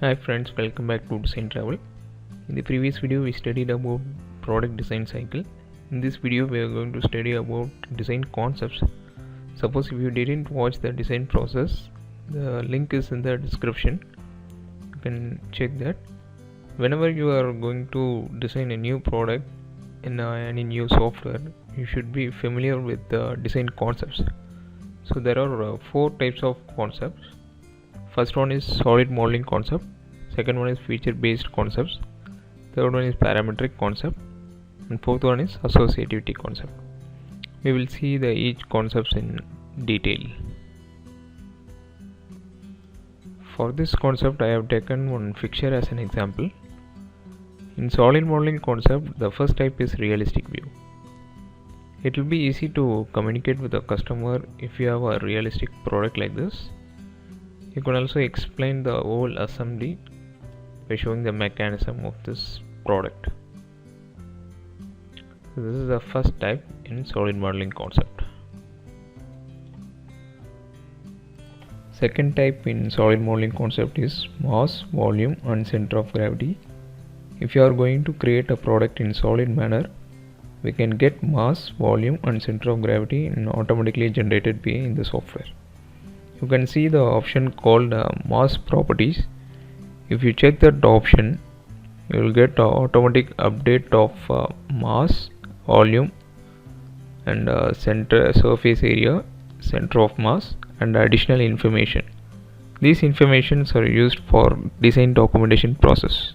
Hi friends, welcome back to Design Travel. In the previous video we studied about product design cycle. In this video we are going to study about design concepts. Suppose if you didn't watch the design process, the link is in the description. You can check that. Whenever you are going to design a new product in any new software, you should be familiar with the design concepts. So there are four types of concepts. First one is solid modeling concept, second one is feature based concepts, third one is parametric concept, and fourth one is associativity concept. We will see the each concepts in detail. For this concept I have taken one fixture as an example. In solid modeling concept, the first type is realistic view. It will be easy to communicate with the customer if you have a realistic product like this. You can also explain the whole assembly by showing the mechanism of this product. So this is the first type in solid modeling concept. Second type in solid modeling concept is mass, volume and center of gravity. If you are going to create a product in solid manner, we can get mass, volume and center of gravity in automatically generated way in the software. You can see the option called mass properties. If you check that option, you will get an automatic update of mass, volume and center surface area, center of mass and additional information. These informations are used for design documentation process.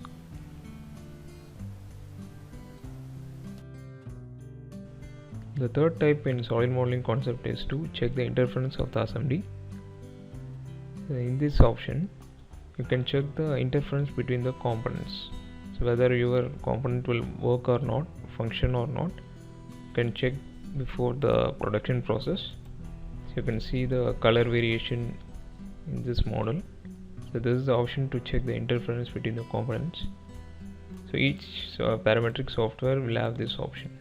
The third type in solid modeling concept is to check the interference of the assembly. In this option you can check the interference between the components, so whether your component will work or not, function or not, you can check before the production process. So you can see the color variation in this model. So this is the option to check the interference between the components. So each parametric software will have this option.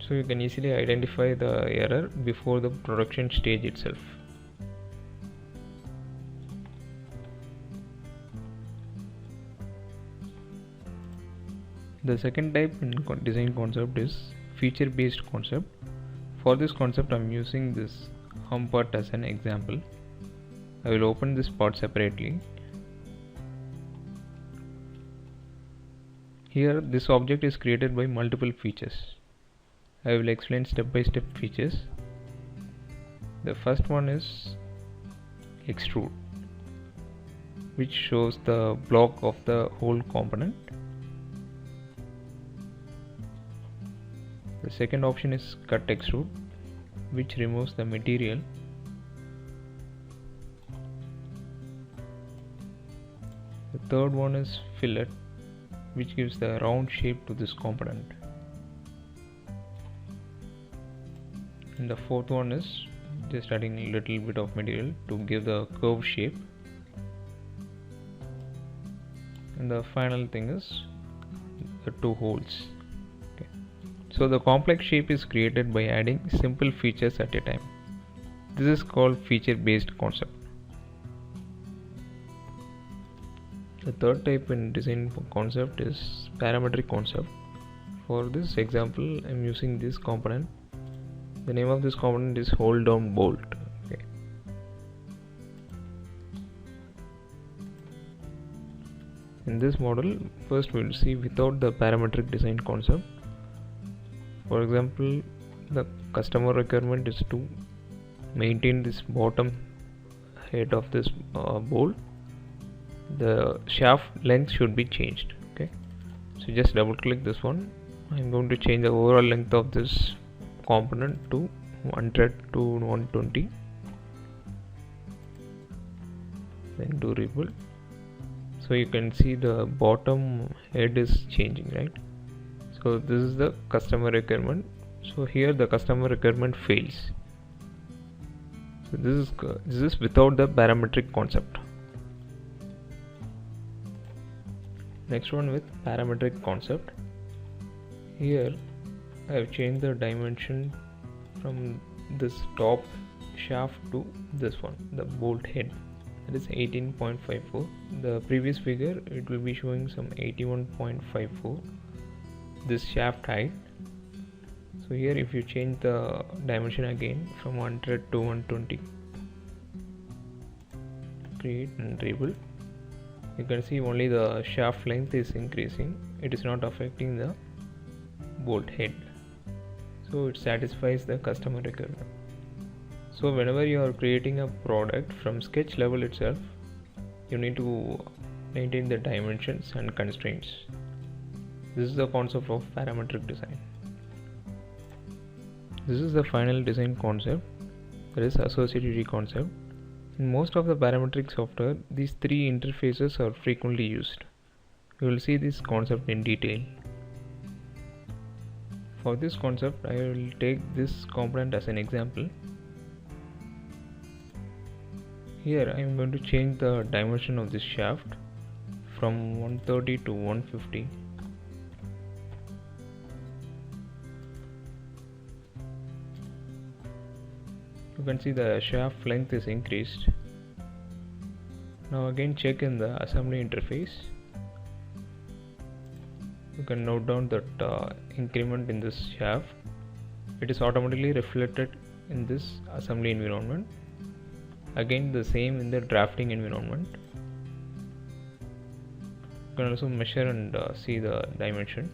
So you can easily identify the error before the production stage itself. The second type in design concept is feature based concept. For this concept I am using this hum part as an example. I will open this part separately. Here this object is created by multiple features. I will explain step by step features. The first one is extrude, which shows the block of the whole component. The second option is cut extrude, which removes the material. The third one is fillet, which gives the round shape to this component. And the fourth one is just adding a little bit of material to give the curve shape. And the final thing is the two holes. Okay. So the complex shape is created by adding simple features at a time. This is called feature based concept. The third type in design concept is parametric concept. For this example I am using this component. The name of this component is hold down bolt. Okay. In this model, first we will see without the parametric design concept. For example, the customer requirement is to maintain this bottom head of this bolt. The shaft length should be changed. Okay. So just double click this one. I am going to change the overall length of this component to 100 to 120, then do rebuild. So you can see the bottom head is changing, right? So this is the customer requirement. So here the customer requirement fails. So this is without the parametric concept. Next one with parametric concept. Here I have changed the dimension from this top shaft to this one, the bolt head. that is 18.54. The previous figure, it will be showing some 81.54, this shaft height. So here if you change the dimension again from 100 to 120, create and rebuild, you can see only the shaft length is increasing. It is not affecting the bolt head, so it satisfies the customer requirement. So whenever you are creating a product from sketch level itself, you need to maintain the dimensions and constraints. This is the concept of parametric design. This is the final design concept, that is associativity concept. In most of the parametric software, these three interfaces are frequently used. You will see this concept in detail. For this concept, I will take this component as an example. Here I am going to change the dimension of this shaft from 130 to 150. You can see the shaft length is increased. Now again check in the assembly interface. You can note down that increment in this shaft. It is automatically reflected in this assembly environment. Again the same in the drafting environment. You can also measure and see the dimension.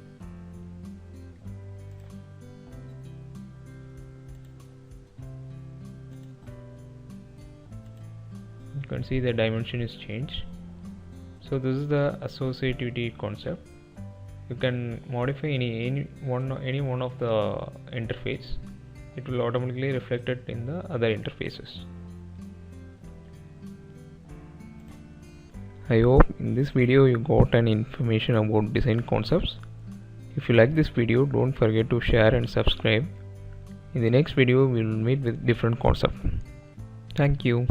You can see the dimension is changed. So this is the associativity concept. You can modify any one of the interface. It will automatically reflect it in the other interfaces. I hope in this video you got an information about design concepts. If you like this video, don't forget to share and subscribe. In the next video we will meet with different concept. Thank you.